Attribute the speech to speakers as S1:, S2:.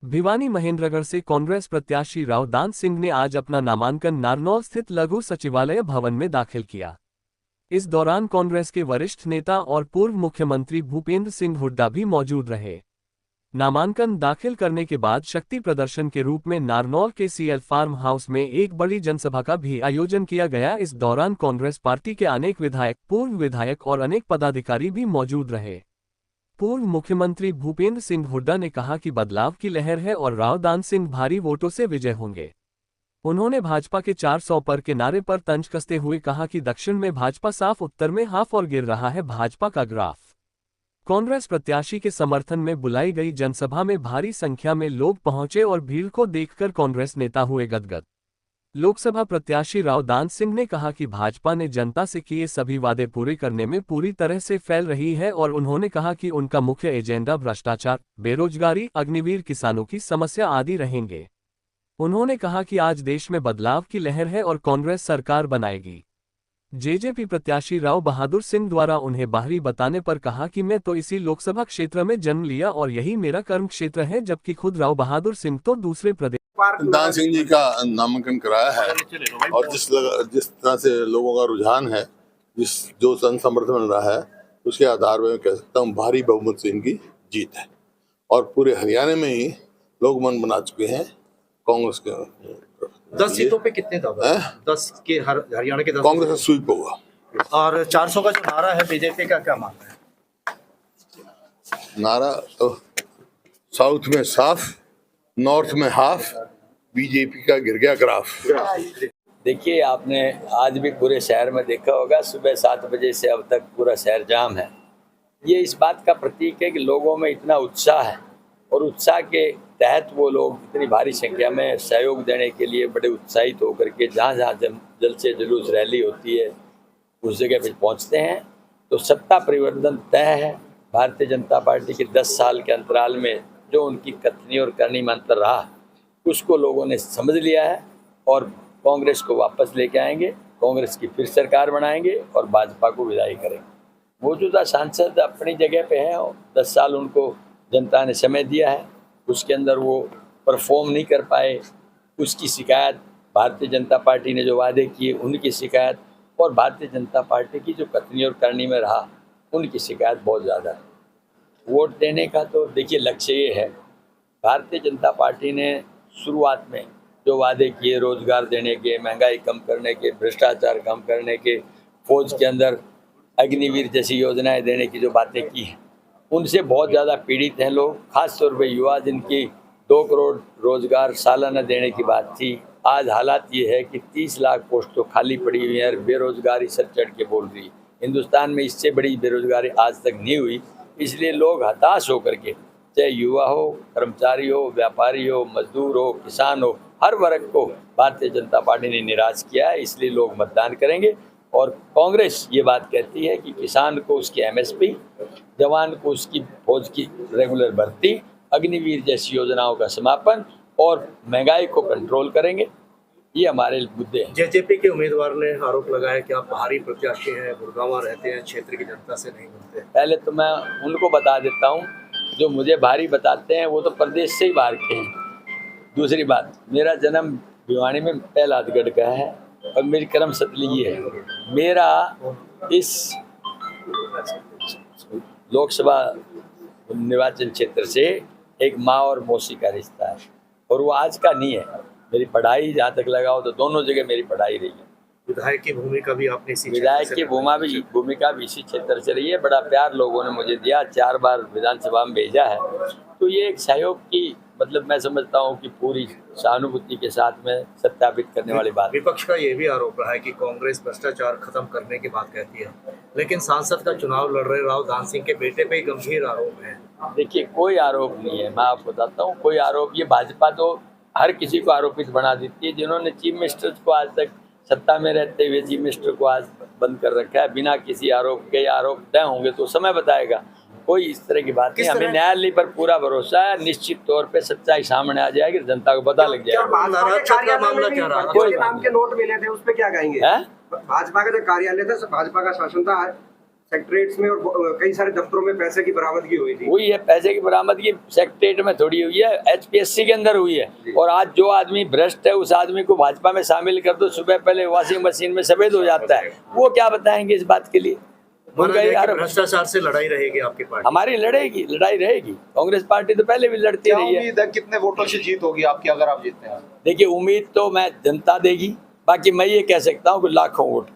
S1: भिवानी महेंद्रगढ़ से कांग्रेस प्रत्याशी राव दान सिंह ने आज अपना नामांकन नारनौल स्थित लघु सचिवालय भवन में दाखिल किया। इस दौरान कांग्रेस के वरिष्ठ नेता और पूर्व मुख्यमंत्री भूपेंद्र सिंह हुड्डा भी मौजूद रहे। नामांकन दाखिल करने के बाद शक्ति प्रदर्शन के रूप में नारनौल के सीएल फार्म हाउस में एक बड़ी जनसभा का भी आयोजन किया गया। इस दौरान कांग्रेस पार्टी के अनेक विधायक, पूर्व विधायक और अनेक पदाधिकारी भी मौजूद रहे। पूर्व मुख्यमंत्री भूपेंद्र सिंह हुड्डा ने कहा कि बदलाव की लहर है और राव दान सिंह भारी वोटों से विजय होंगे। उन्होंने भाजपा के 400 पर के नारे पर तंज कसते हुए कहा कि दक्षिण में भाजपा साफ, उत्तर में हाफ और गिर रहा है भाजपा का ग्राफ। कांग्रेस प्रत्याशी के समर्थन में बुलाई गई जनसभा में भारी संख्या में लोग पहुंचे और भीड़ को देखकर कांग्रेस नेता हुए गदगद। लोकसभा प्रत्याशी राव दान सिंह ने कहा कि भाजपा ने जनता से किए सभी वादे पूरे करने में पूरी तरह से फैल रही है और उन्होंने कहा कि उनका मुख्य एजेंडा भ्रष्टाचार, बेरोजगारी, अग्निवीर किसानों की समस्या आदि रहेंगे। उन्होंने कहा कि आज देश में बदलाव की लहर है और कांग्रेस सरकार बनाएगी। जेजेपी प्रत्याशी राव बहादुर सिंह द्वारा उन्हें बाहरी बताने पर कहा कि मैं तो इसी लोकसभा क्षेत्र में जन्म लिया और यही मेरा कर्म क्षेत्र है, जबकि खुद राव बहादुर सिंह तो दूसरे प्रदेश।
S2: दान सिंह जी का नामांकन कराया है और जिस तरह से लोगों का रुझान है, जो समर्थन मिल रहा है, उसके आधार पर मैं कह सकता हूँ भारी बहुमत से इनकी जीत है और पूरे हरियाणा में ही लोग मन बना चुके हैं कांग्रेस के।
S3: 10 सीटों पे कितने दावा है? 10 के हरियाणा के 10
S2: कांग्रेस का स्वीप होगा।
S3: और 400 का जो नारा है बीजेपी का, क्या मानना है?
S2: नारा तो साउथ में साफ, नॉर्थ में हाफ, बीजेपी का गिर गया ग्राफ।
S4: देखिए, आपने आज भी पूरे शहर में देखा होगा, सुबह 7 बजे से अब तक पूरा शहर जाम है। ये इस बात का प्रतीक है कि लोगों में इतना उत्साह है और उत्साह के तहत वो लोग इतनी भारी संख्या में सहयोग देने के लिए बड़े उत्साहित होकर के जहाँ जहाँ जल से जुलूस रैली होती है उस जगह पे पहुँचते हैं। तो सत्ता परिवर्तन तय है। भारतीय जनता पार्टी के 10 साल के अंतराल में जो उनकी कथनी और करनी में अंतर रहा, उसको लोगों ने समझ लिया है और कांग्रेस को वापस लेके आएंगे, कांग्रेस की फिर सरकार बनाएंगे और भाजपा को विदाई करेंगे। मौजूदा सांसद अपनी जगह पे हैं और 10 साल उनको जनता ने समय दिया है, उसके अंदर वो परफॉर्म नहीं कर पाए, उसकी शिकायत भारतीय जनता पार्टी ने जो वादे किए उनकी शिकायत और भारतीय जनता पार्टी की जो कथनी और करनी में रहा उनकी शिकायत बहुत ज़्यादा है। वोट देने का तो देखिए लक्ष्य ये है, भारतीय जनता पार्टी ने शुरुआत में जो वादे किए रोजगार देने के, महंगाई कम करने के, भ्रष्टाचार कम करने के, फौज के अंदर अग्निवीर जैसी योजनाएं देने की जो बातें की हैं, उनसे बहुत ज़्यादा पीड़ित हैं लोग, खास तौर पे युवा, जिनकी 2 करोड़ रोजगार सालाना देने की बात थी। आज हालात ये है कि 30 लाख पोस्ट तो खाली पड़ी हुई है, बेरोजगारी सर चढ़ के बोल रही है। हिंदुस्तान में इससे बड़ी बेरोजगारी आज तक नहीं हुई, इसलिए लोग हताश होकर के, चाहे युवा हो, कर्मचारी हो, व्यापारी हो, मजदूर हो, किसान हो, हर वर्ग को भारतीय जनता पार्टी ने निराश किया है। इसलिए लोग मतदान करेंगे और कांग्रेस ये बात कहती है कि किसान को उसकी एमएसपी, जवान को उसकी फौज की रेगुलर भर्ती, अग्निवीर जैसी योजनाओं का समापन और महंगाई को कंट्रोल करेंगे। ये हमारे मुद्दे हैं।
S3: जेजेपी के उम्मीदवार ने आरोप लगाया कि आप बाहरी प्रत्याशी हैं, गुड़गांव रहते हैं, क्षेत्र की जनता से नहीं मिलते।
S4: पहले तो मैं उनको बता देता हूँ, जो मुझे भारी बताते हैं वो तो प्रदेश से ही बाहर के हैं। दूसरी बात, मेरा जन्म भिवानी में पहलादगढ़ का है और मेरी कर्म सतली है। मेरा इस लोकसभा निर्वाचन क्षेत्र से एक माँ और मौसी का रिश्ता है और वो आज का नहीं है। मेरी पढ़ाई जहाँ तक लगाओ तो दोनों जगह मेरी पढ़ाई रही है।
S3: विधायक की भूमिका भी आपने
S4: विधायक की भूमिका भी इसी क्षेत्र से रही है। बड़ा प्यार लोगों ने मुझे दिया, 4 बार विधानसभा में भेजा है। तो ये एक सहयोग की, मतलब मैं समझता हूँ कि पूरी सहानुभूति के साथ में सत्यापित करने वाली बात।
S3: विपक्ष का ये भी आरोप रहा है कि कांग्रेस भ्रष्टाचार खत्म करने की बात कहती है, लेकिन सांसद का चुनाव लड़ रहे राव दान सिंह के बेटे पे गंभीर आरोप है।
S4: देखिए, कोई आरोप नहीं है, मैं आपको बताता हूँ, कोई आरोप। ये भाजपा तो हर किसी को आरोपित बना देती है। जिन्होंने चीफ मिनिस्टर को आज तक सत्ता में रहते हुए चीफ मिनिस्टर को आज बंद कर रखा है बिना किसी आरोप के, आरोप तय होंगे तो समय बताएगा। कोई इस तरह की बात नहीं। हमें न्यायालय पर पूरा भरोसा है, निश्चित तौर पे सच्चाई सामने आ जाएगी, जनता को पता लग जाएगा।
S3: मामला क्या रहा?
S5: नाम के नोट मिले थे, उस पे क्या कहेंगे? भाजपा का जो कार्यालय था, भाजपा का शासन था, सेक्रेटरीज में और कई सारे दफ्तरों में पैसे की बरामदगी हुई थी।
S4: हुई है, पैसे की बरामदगी सेक्रेटरीट में थोड़ी हुई है, HPSC के अंदर हुई है। और आज जो आदमी भ्रष्ट है उस आदमी को भाजपा में शामिल कर दो, सुबह पहले वॉशिंग मशीन में सफेद हो जाता है, वो क्या बताएंगे इस बात के लिए?
S3: माना जाए कि
S4: यार
S3: भ्रष्टाचार से लड़ाई रहेगी आपकी पार्टी?
S4: हमारी लड़ाई रहेगी। कांग्रेस पार्टी तो पहले भी लड़ती रही है।
S6: उम्मीद है कितने वोटों से जीत होगी आपकी अगर आप जीतते हैं?
S4: देखिए, उम्मीद तो मैं जनता देगी, बाकी मैं ये कह सकता हूँ कि लाखों वोट।